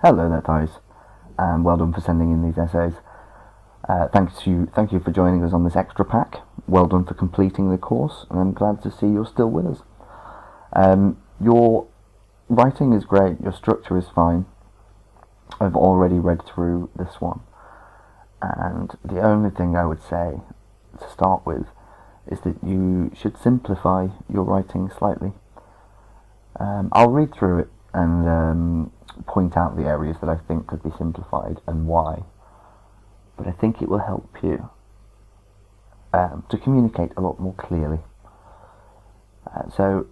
Hello there, guys, and well done for sending in these essays. Thank you for joining us on this extra pack. Well done for completing the course, and I'm glad to see you're still with us. Your writing is great, your structure is fine. I've already read through this one, and the only thing I would say to start with is that you should simplify your writing slightly. I'll read through it and point out the areas that I think could be simplified and why, but I think it will help you to communicate a lot more clearly. So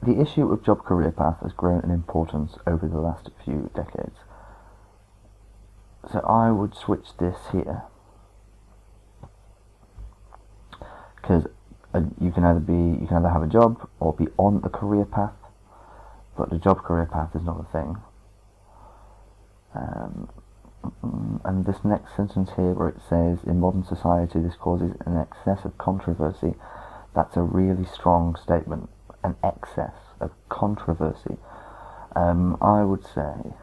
the issue of job career path has grown in importance over the last few decades. So I would switch this here, because you can either have a job or be on a career path, but the job career path is not a thing. And this next sentence here, where it says, in modern society this causes an excess of controversy, that's a really strong statement. An excess of controversy. I would say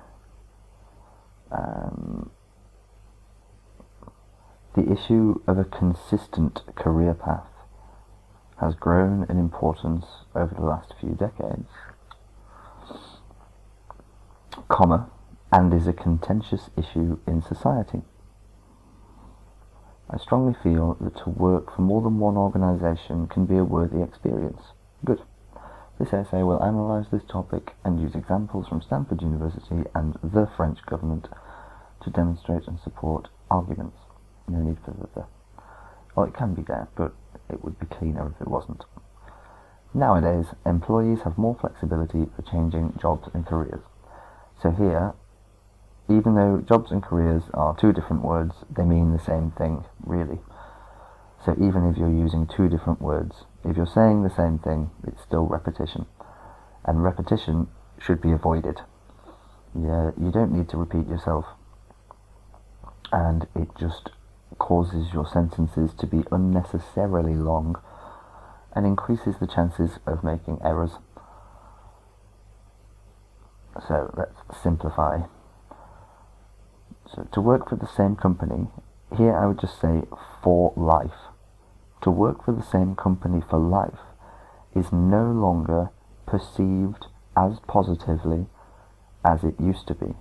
the issue of a consistent career path has grown in importance over the last few decades, and is a contentious issue in society. I strongly feel that to work for more than one organisation can be a worthy experience. Good. This essay will analyse this topic and use examples from Stanford University and the French government to demonstrate and support arguments. No need for the. Well, it can be there, but it would be cleaner if it wasn't. Nowadays, employees have more flexibility for changing jobs and careers. So here, even though jobs and careers are two different words, they mean the same thing, really. So even if you're using two different words, if you're saying the same thing, it's still repetition. And repetition should be avoided. Yeah, you don't need to repeat yourself. And it just causes your sentences to be unnecessarily long and increases the chances of making errors. So let's simplify. So to work for the same company, here I would just say for life. To work for the same company for life is no longer perceived as positively as it used to be.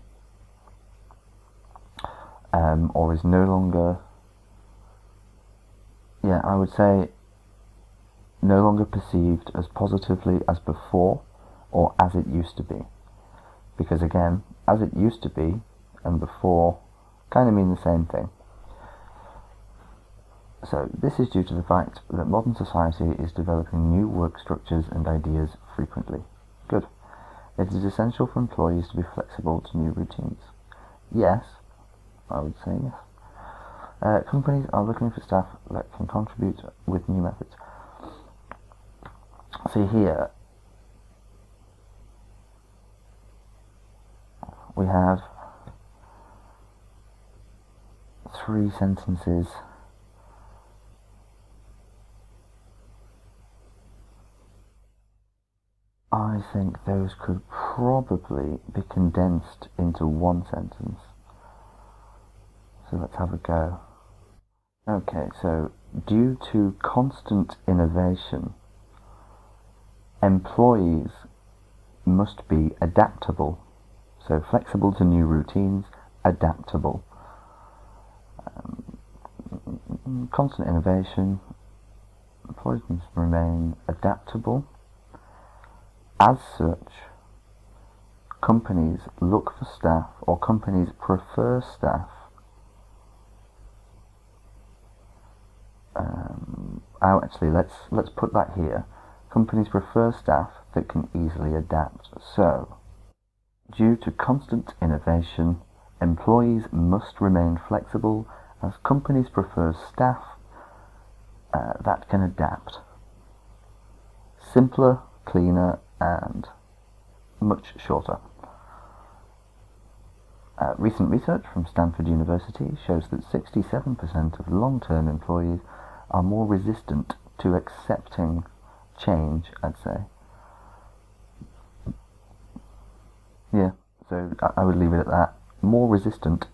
Or is no longer, I would say no longer perceived as positively as before or as it used to be. Because again, as it used to be and before kind of mean the same thing. So this is due to the fact that modern society is developing new work structures and ideas frequently. Good. It is essential for employees to be flexible to new routines. Yes, I would say yes. Companies are looking for staff that can contribute with new methods. See here, we have 3 sentences I think those could probably be condensed into one sentence. So let's have a go. Okay, so due to constant innovation, employees must be adaptable. So flexible to new routines, adaptable. Constant innovation, employees must remain adaptable. As such, companies look for staff, or companies prefer staff. Actually, let's put that here. Companies prefer staff that can easily adapt. So, due to constant innovation, employees must remain flexible, as companies prefer staff that can adapt. Simpler, cleaner, and much shorter. Recent research from Stanford University shows that 67% of long-term employees are more resistant to accepting change, I'd say. Yeah, So I would leave it at that. More resistant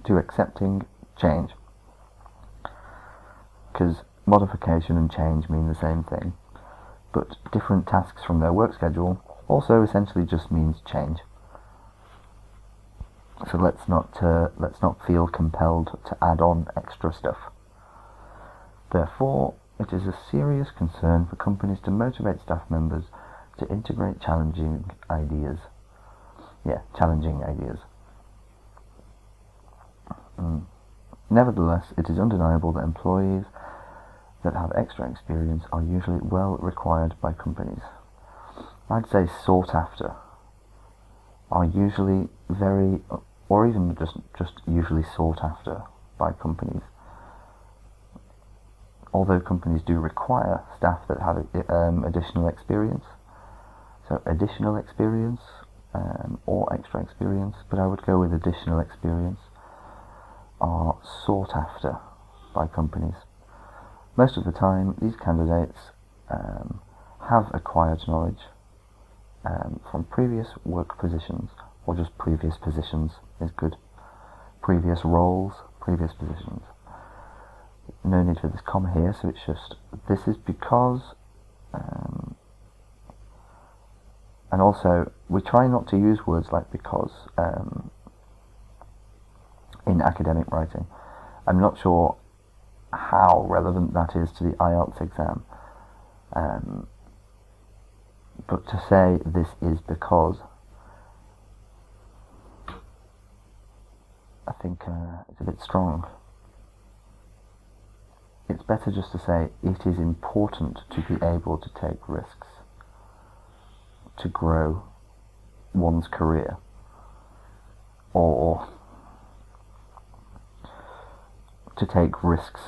to accepting change. Because modification and change mean the same thing, but different tasks from their work schedule also essentially just means change. So let's not feel compelled to add on extra stuff. Therefore, it is a serious concern for companies to motivate staff members to integrate challenging ideas. Nevertheless, it is undeniable that employees that have extra experience are usually well required by companies. I'd say sought after, are usually very, or even just usually sought after by companies. Although companies do require staff that have additional experience, so additional experience or extra experience, but I would go with additional experience, are sought after by companies. Most of the time, these candidates have acquired knowledge from previous work positions, or just previous positions is good. Previous roles, previous positions. No need for this comma here, so it's just, this is because, and also, we try not to use words like because in academic writing. I'm not sure how relevant that is to the IELTS exam, but to say this is because, I think it's a bit strong. It's better just to say it is important to be able to take risks to grow one's career, or to take risks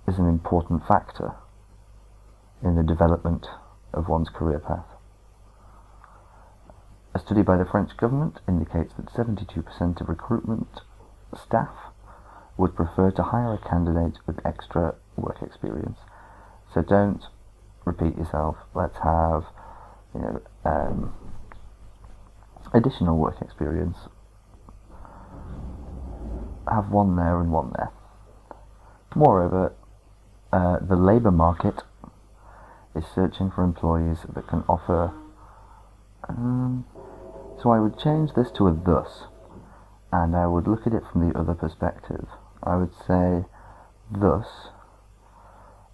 is an important factor in the development of one's career path. A study by the French government indicates that 72% of recruitment staff would prefer to hire a candidate with extra work experience. So don't repeat yourself. Let's have, additional work experience. Have one there and one there. Moreover, the labour market is searching for employees that can offer. So I would change this to a thus, and I would look at it from the other perspective. I would say, thus,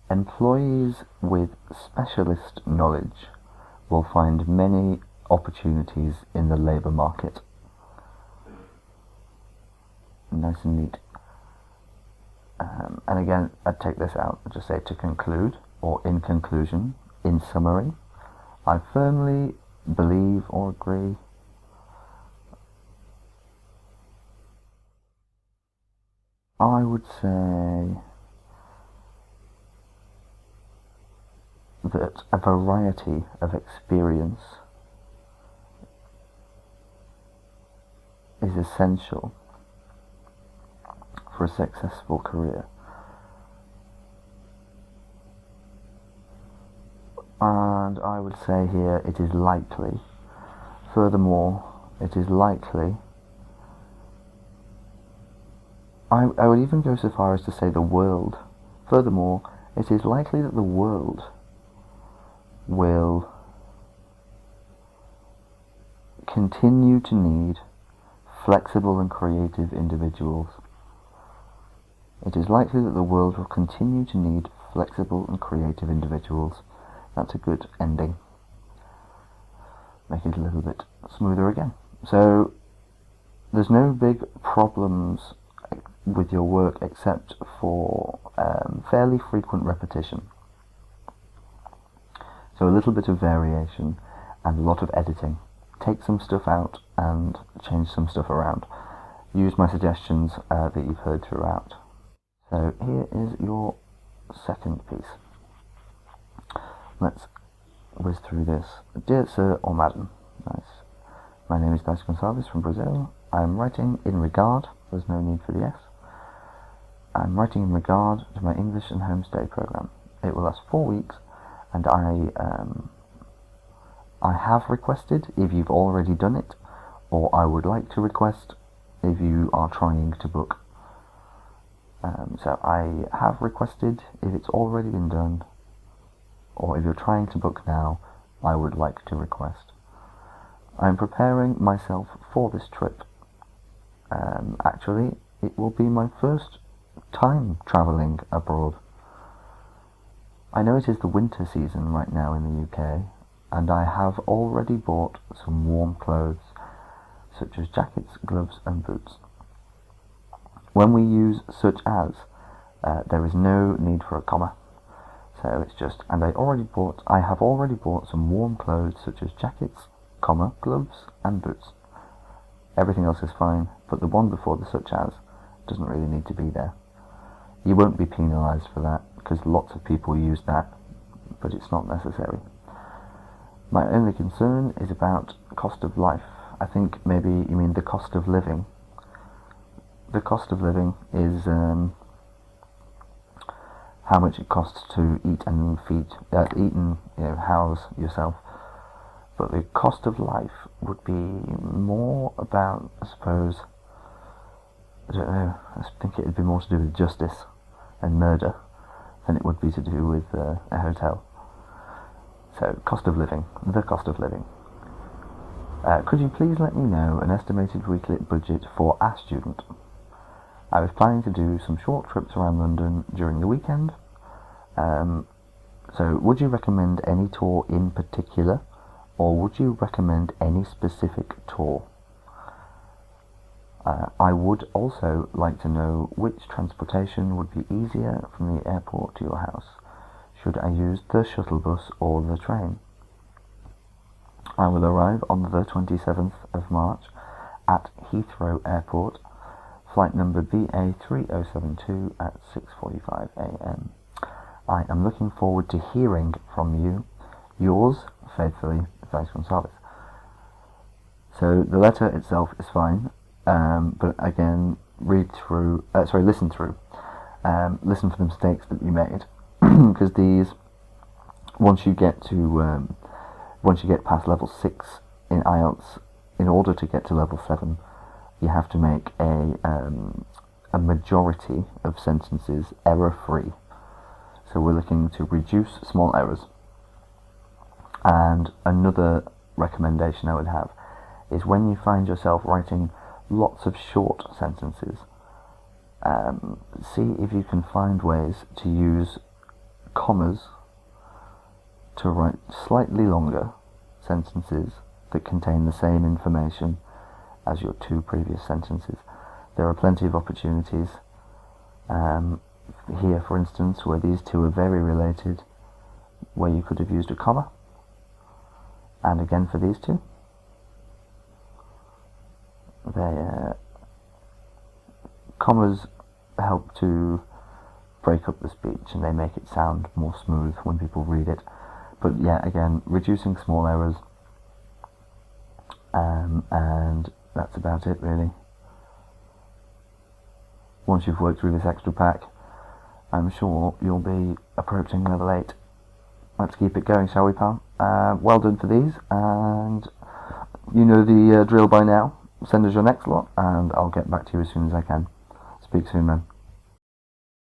employees with specialist knowledge will find many opportunities in the labour market. Nice and neat. And again, I'd take this out, I'd just say to conclude, or in conclusion, in summary, I firmly believe or agree I would say that a variety of experience is essential for a successful career. And I would say here it is likely, furthermore, it is likely, I would even go so far as to say the world, furthermore, it is likely that the world will continue to need flexible and creative individuals. It is likely that the world will continue to need flexible and creative individuals. That's a good ending. Make it a little bit smoother again. So, there's no big problems with your work except for fairly frequent repetition. So a little bit of variation and a lot of editing. Take some stuff out and change some stuff around. Use my suggestions that you've heard throughout. So here is your second piece. Let's whiz through this. Dear Sir or Madam, nice. My name is Dice Gonçalves from Brazil. I'm writing in regard, there's no need for the S. I'm writing in regard to my English and Homestay program. It will last 4 weeks, and I have requested, if you've already done it, or I would like to request if you are trying to book. So I have requested if it's already been done, or if you're trying to book now, I would like to request. I'm preparing myself for this trip. Actually, it will be my first time travelling abroad. I know it is the winter season right now in the UK, and I have already bought some warm clothes, such as jackets, gloves and boots. When we use such as, there is no need for a comma. So it's just, and I have already bought some warm clothes such as jackets, comma, gloves and boots. Everything else is fine, but the one before the such as doesn't really need to be there. You won't be penalised for that, because lots of people use that, but it's not necessary. My only concern is about cost of life. I think maybe you mean the cost of living. The cost of living is how much it costs to eat and house yourself. But the cost of life would be more about, I suppose, I don't know, I think it would be more to do with justice and murder than it would be to do with a hotel. So, cost of living, the cost of living. Could you please let me know an estimated weekly budget for a student? I was planning to do some short trips around London during the weekend. So, would you recommend any tour in particular, or would you recommend any specific tour? I would also like to know which transportation would be easier from the airport to your house. Should I use the shuttle bus or the train? I will arrive on the 27th of March at Heathrow Airport, flight number BA3072 at 6:45 AM. I am looking forward to hearing from you. Yours faithfully, Vice Gonzalez. So the letter itself is fine, but again, listen through. Listen for the mistakes that you made, because these, once you get past level 6 in IELTS, in order to get to level 7, you have to make a majority of sentences error-free. So we're looking to reduce small errors. And another recommendation I would have is when you find yourself writing lots of short sentences, see if you can find ways to use commas to write slightly longer sentences that contain the same information as your 2 previous sentences. There are plenty of opportunities here, for instance, where these 2 are very related, where you could have used a comma, and again for these 2. Commas help to break up the speech and they make it sound more smooth when people read it. But yeah, again, reducing small errors, and that's about it really. Once you've worked through this extra pack, I'm sure you'll be approaching level 8. Let's keep it going, shall we, pal? Well done for these, and you know the drill by now. Send us your next lot, and I'll get back to you as soon as I can. Speak soon, man.